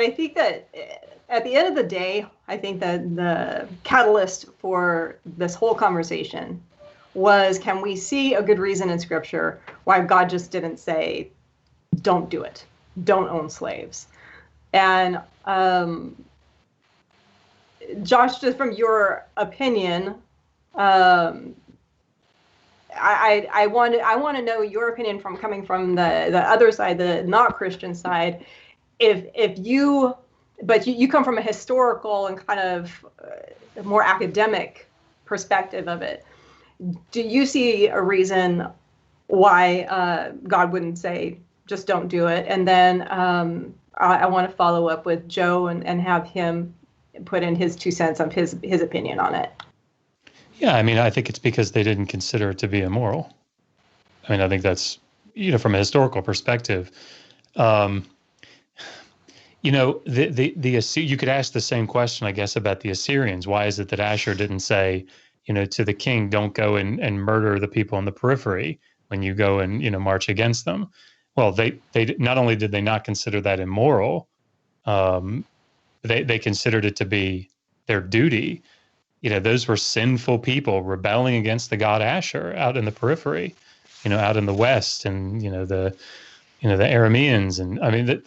I think that at the end of the day, I think that the catalyst for this whole conversation was, can we see a good reason in Scripture why God just didn't say, don't do it, don't own slaves? And Josh, just from your opinion, I want to know your opinion from coming from the other side, the not Christian side. If you come from a historical and kind of more academic perspective of it, do you see a reason why God wouldn't say just don't do it? And then I want to follow up with Joe and have him put in his 2 cents of his opinion on it. Yeah, I mean, I think it's because they didn't consider it to be immoral. I mean, I think that's, from a historical perspective, the you could ask the same question, I guess, about the Assyrians. Why is it that Asher didn't say, to the king, don't go and murder the people in the periphery when you go and, march against them? Well, they not only did they not consider that immoral, they considered it to be their duty. Those were sinful people rebelling against the god Asher out in the periphery, out in the west, and the Arameans, and I mean,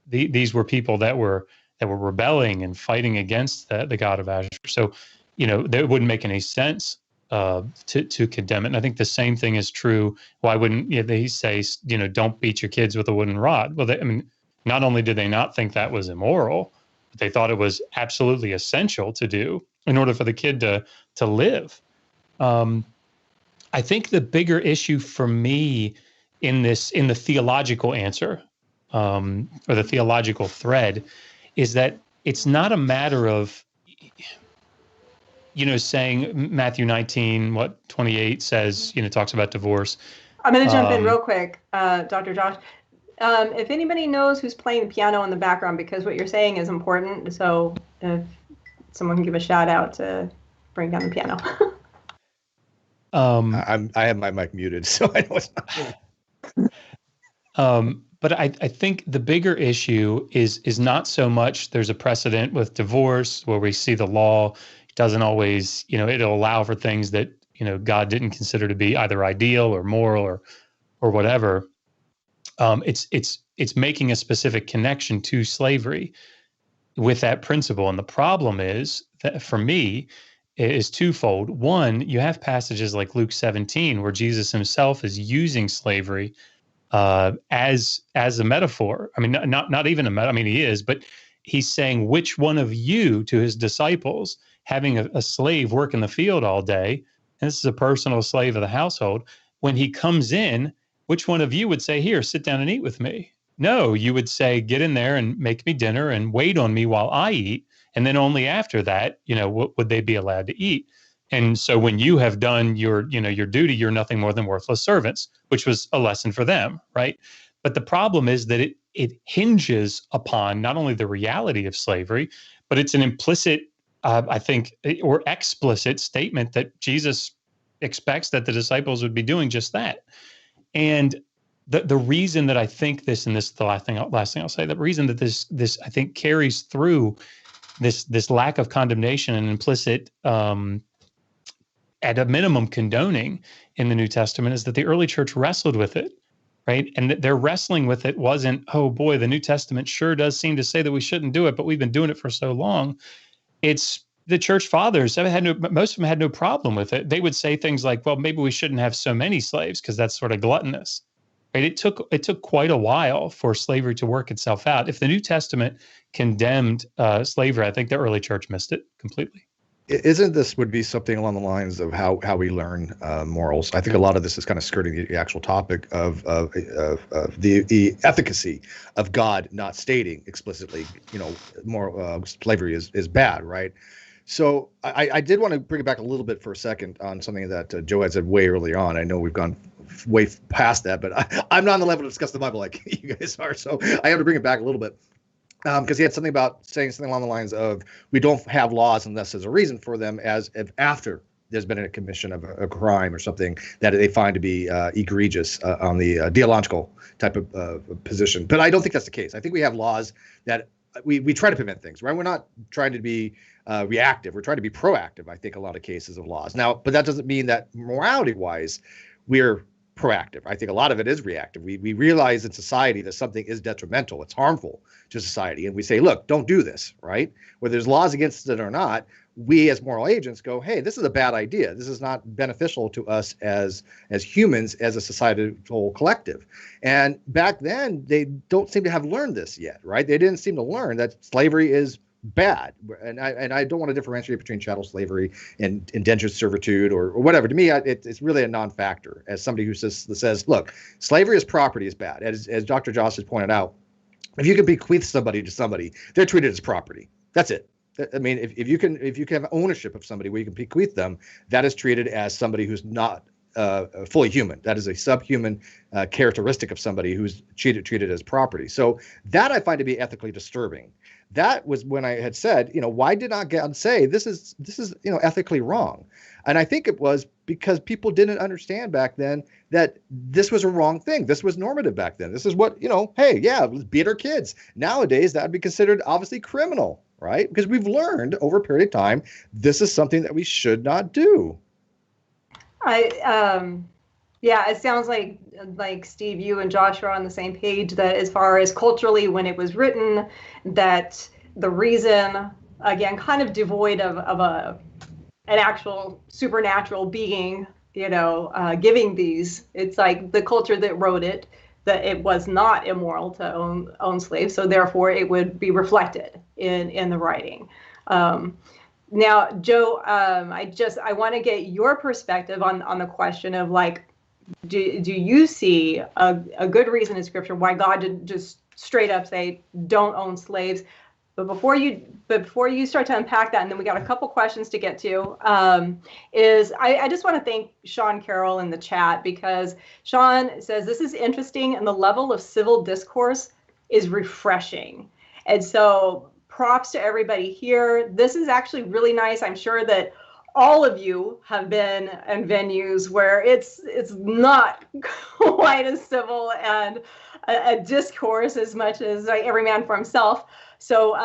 these were people that were rebelling and fighting against the god of Asher. So, that wouldn't make any sense to condemn it. And I think the same thing is true. Why wouldn't they say, don't beat your kids with a wooden rod? Well, not only did they not think that was immoral, but they thought it was absolutely essential to do in order for the kid to live. I think the bigger issue for me in the theological answer, or the theological thread, is that it's not a matter of, saying Matthew 19:28 says, talks about divorce. I'm going to jump in real quick, Dr. Josh. If anybody knows who's playing the piano in the background, because what you're saying is important, so if someone can give a shout out to bring down the piano. I have my mic muted, so I know it's not. But I think the bigger issue is not so much there's a precedent with divorce where we see the law doesn't always, it'll allow for things that, God didn't consider to be either ideal or moral or whatever. It's making a specific connection to slavery with that principle. And the problem is that, for me, is twofold. One, you have passages like Luke 17 where Jesus himself is using slavery as a metaphor. I mean, not even a metaphor. I mean, he is, but he's saying, which one of you, to his disciples, having a slave work in the field all day, and this is a personal slave of the household, when he comes in, which one of you would say, here, sit down and eat with me? No, you would say, get in there and make me dinner and wait on me while I eat. And then only after that, would they be allowed to eat? And so when you have done your duty, you're nothing more than worthless servants, which was a lesson for them, right? But the problem is that it hinges upon not only the reality of slavery, but it's an implicit, I think, or explicit statement that Jesus expects that the disciples would be doing just that. And the reason that I think this, and this is the last thing I'll say, the reason that this I think carries through this lack of condemnation and implicit, at a minimum, condoning in the New Testament, is that the early church wrestled with it, right? And their wrestling with it wasn't, oh boy, the New Testament sure does seem to say that we shouldn't do it, but we've been doing it for so long. It's the church fathers most of them had no problem with it. They would say things like, well, maybe we shouldn't have so many slaves because that's sort of gluttonous. Right? It took quite a while for slavery to work itself out. If the New Testament condemned slavery, I think the early church missed it completely. Isn't this would be something along the lines of how we learn morals? I think a lot of this is kind of skirting the actual topic of the efficacy of God not stating explicitly, moral slavery is bad, right? So I did want to bring it back a little bit for a second on something that Joe had said way early on. I know we've gone way past that, but I'm not on the level to discuss the Bible like you guys are, so I have to bring it back a little bit. Because he had something about saying something along the lines of, we don't have laws unless there's a reason for them, as if after there's been a commission of a crime or something that they find to be egregious on the theological type of position. But I don't think that's the case. I think we have laws that we try to prevent things, right? We're not trying to be reactive. We're trying to be proactive, I think, a lot of cases of laws. Now, but that doesn't mean that morality-wise, we're proactive. I think a lot of it is reactive. We realize in society that something is detrimental, it's harmful to society, and we say, look, don't do this, right? Whether there's laws against it or not, we as moral agents go, hey, this is a bad idea. This is not beneficial to us as humans, as a societal collective. And back then, they don't seem to have learned this yet, right? They didn't seem to learn that slavery is bad. And I don't want to differentiate between chattel slavery and indentured servitude or whatever. To me, it's really a non-factor. As somebody who says, look, slavery as property is bad. As Dr. Joss has pointed out, if you can bequeath somebody to somebody, they're treated as property. That's it. I mean, if you can have ownership of somebody where you can bequeath them, that is treated as somebody who's not fully human. That is a subhuman characteristic of somebody who's treated as property. So that I find to be ethically disturbing. That was when I had said, why did not God say this is ethically wrong? And I think it was because people didn't understand back then that this was a wrong thing. This was normative back then. This is what, hey, yeah, let's beat our kids. Nowadays, that would be considered obviously criminal, right? Because we've learned over a period of time, this is something that we should not do. Yeah, it sounds like Steve, you and Josh are on the same page that as far as culturally when it was written, that the reason, again, kind of devoid of an actual supernatural being, giving these, it's like the culture that wrote it, that it was not immoral to own slaves, so therefore it would be reflected in the writing. Now, Joe, I want to get your perspective on the question of do you see a good reason in Scripture why God didn't just straight up say don't own slaves? But before you start to unpack that, and then we got a couple questions to get to, I just want to thank Sean Carroll in the chat, because Sean says this is interesting and the level of civil discourse is refreshing. And so props to everybody here. This is actually really nice. I'm sure that all of you have been in venues where it's not quite as civil and a discourse as much as every man for himself. So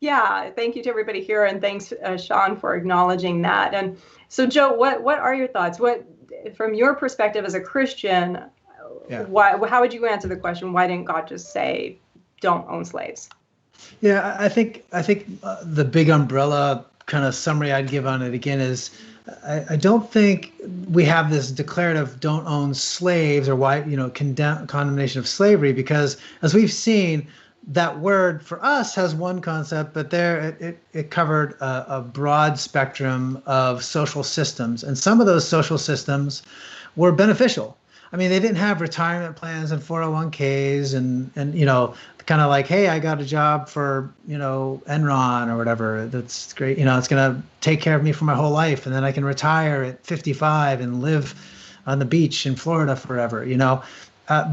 yeah, thank you to everybody here, and thanks Sean for acknowledging that. And so Joe, what are your thoughts? What, from your perspective as a Christian, how would you answer the question, why didn't God just say don't own slaves? Yeah, I think the big umbrella kind of summary I'd give on it again is I don't think we have this declarative don't own slaves or why condemnation of slavery, because as we've seen, that word for us has one concept, but there it covered a broad spectrum of social systems, and some of those social systems were beneficial. I mean, they didn't have retirement plans and 401ks and kind of like, hey, I got a job for, Enron or whatever. That's great. It's going to take care of me for my whole life. And then I can retire at 55 and live on the beach in Florida forever.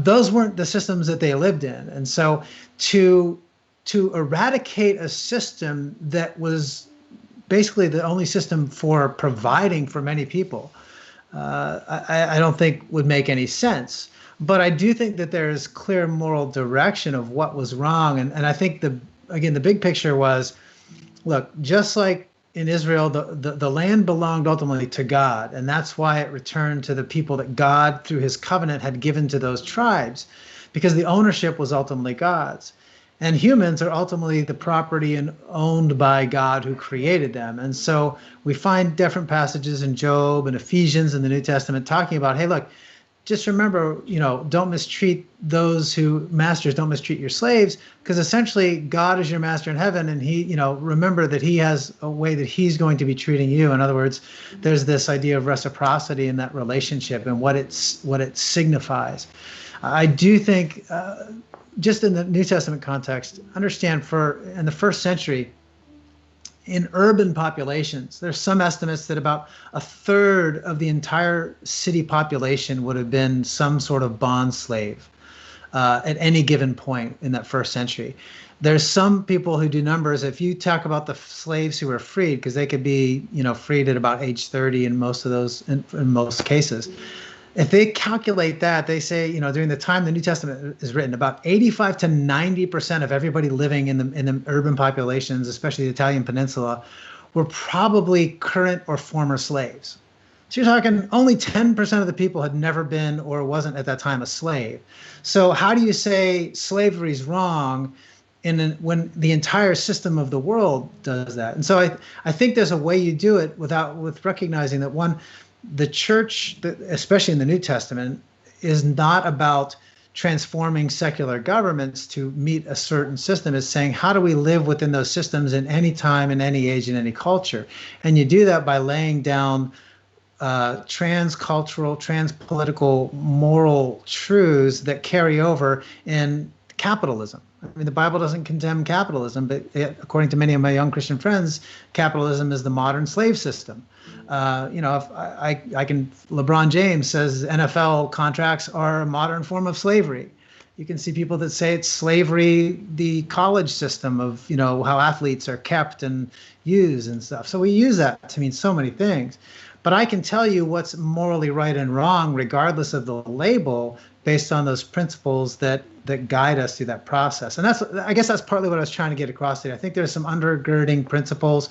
Those weren't the systems that they lived in. And so to eradicate a system that was basically the only system for providing for many people, I don't think would make any sense. But I do think that there is clear moral direction of what was wrong. And I think the big picture was, look, just like in Israel, the land belonged ultimately to God. And that's why it returned to the people that God, through his covenant, had given to those tribes, because the ownership was ultimately God's. And humans are ultimately the property and owned by God who created them. And so we find different passages in Job and Ephesians in the New Testament talking about, hey, look, just remember, don't mistreat masters don't mistreat your slaves, because essentially God is your master in heaven, and he, remember that he has a way that he's going to be treating you. In other words, there's this idea of reciprocity in that relationship and what it signifies. I do think, just in the New Testament context, understand in the first century, in urban populations, there's some estimates that about a third of the entire city population would have been some sort of bond slave at any given point in that first century. There's some people who do numbers. If you talk about the slaves who were freed, because they could be, freed at about age 30 in most of those, in most cases. if they calculate that, they say, during the time the New Testament is written, about 85 to 90% of everybody living in the urban populations, especially the Italian peninsula, were probably current or former slaves. So you're talking only 10% of the people had never been or wasn't at that time a slave. So how do you say slavery is wrong when the entire system of the world does that? And so I think there's a way you do it with recognizing that, one, the church, especially in the New Testament, is not about transforming secular governments to meet a certain system. It's saying, how do we live within those systems in any time, in any age, in any culture? And you do that by laying down transcultural, transpolitical, moral truths that carry over in capitalism. I mean, the Bible doesn't condemn capitalism, but according to many of my young Christian friends, capitalism is the modern slave system. If I can, LeBron James says NFL contracts are a modern form of slavery. You can see people that say it's slavery, the college system of, how athletes are kept and used and stuff. So we use that to mean so many things. But I can tell you what's morally right and wrong, regardless of the label, based on those principles that guide us through that process. And I guess that's partly what I was trying to get across today. I think there's some undergirding principles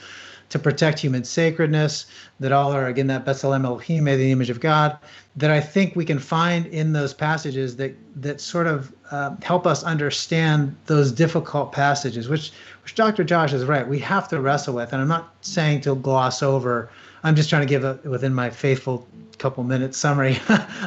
to protect human sacredness that all are, again, that B'Tselem Elohim, made in the image of God, that I think we can find in those passages that sort of help us understand those difficult passages, which Dr. Josh is right. We have to wrestle with. And I'm not saying to gloss over. I'm just trying to give within my faithful couple minute summary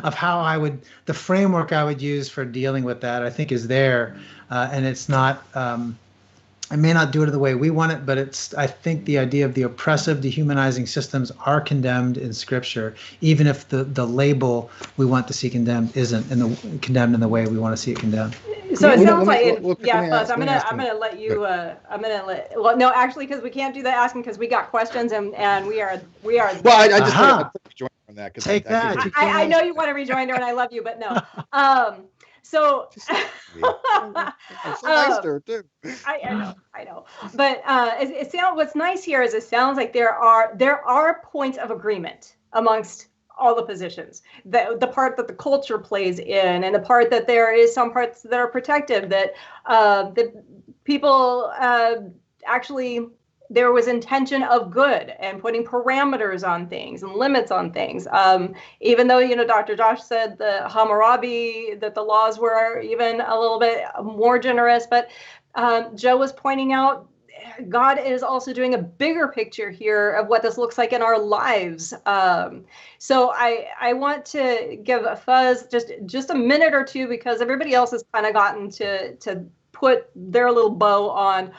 of how the framework I would use for dealing with that, I think, is there. And it's not, I may not do it the way we want it, but I think the idea of the oppressive, dehumanizing systems are condemned in Scripture, even if the label we want to see condemned isn't condemned in the way we want to see it condemned. So it sounds like, Buzz, I'm gonna let you. Well, no, actually, because we can't do that asking because we got questions and we are. Well, I just want to rejoin on that. Take that. I know you want to rejoin her, and I love you, but no. So it's so nice to her too. I know. But it sounds. What's nice here is it sounds like there are points of agreement amongst all the positions. The part that the culture plays in, and the part that there is some parts that are protective. That people actually. There was intention of good and putting parameters on things and limits on things. Even though, Dr. Josh said the Hammurabi, that the laws were even a little bit more generous, but Joe was pointing out God is also doing a bigger picture here of what this looks like in our lives. So I want to give Fuzz just a minute or two, because everybody else has kind of gotten to put their little bow on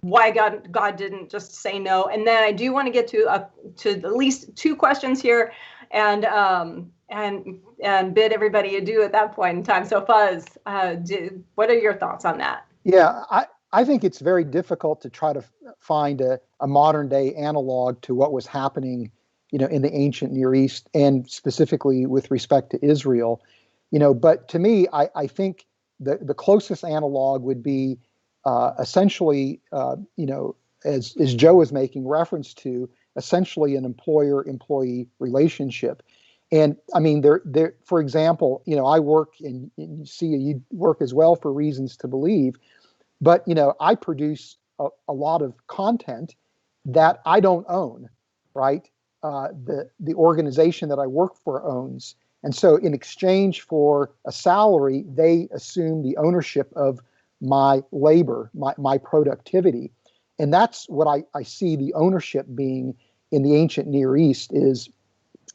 why God didn't just say no. And then I do want to get to at least two questions here, and bid everybody adieu at that point in time. So Fuzz, what are your thoughts on that? Yeah, I think it's very difficult to try to find a modern day analog to what was happening, in the ancient Near East, and specifically with respect to Israel. But to me, I think the closest analog would be essentially, as Joe is making reference to, essentially an employer-employee relationship. And I mean, there, for example, I work, and you see you work as well for Reasons to Believe, but I produce a lot of content that I don't own, right? The organization that I work for owns. And so in exchange for a salary, they assume the ownership of my labor, my productivity. And that's what I see the ownership being in the ancient Near East. Is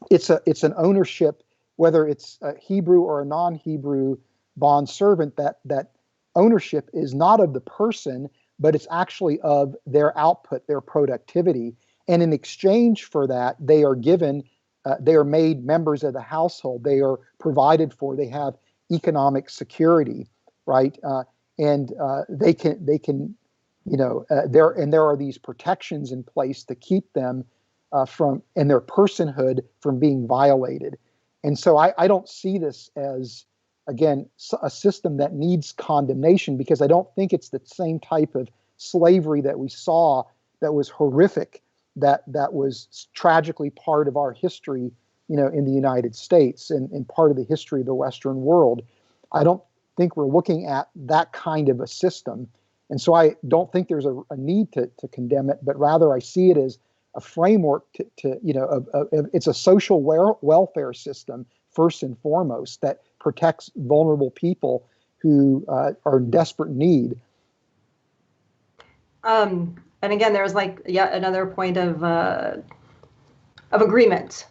it's an ownership, whether it's a Hebrew or a non-Hebrew bond servant, that ownership is not of the person, but it's actually of their output, their productivity. And in exchange for that, they are given, they are made members of the household. They are provided for. They have economic security, right? And they can, there are these protections in place to keep them and their personhood from being violated. And so I don't see this as, again, a system that needs condemnation, because I don't think it's the same type of slavery that we saw that was horrific, that was tragically part of our history, in the United States and part of the history of the Western world. I don't think we're looking at that kind of a system. And so I don't think there's a need to condemn it, but rather I see it as a framework it's a social welfare system, first and foremost, that protects vulnerable people who are in desperate need. And again, there's like yet another point of agreement.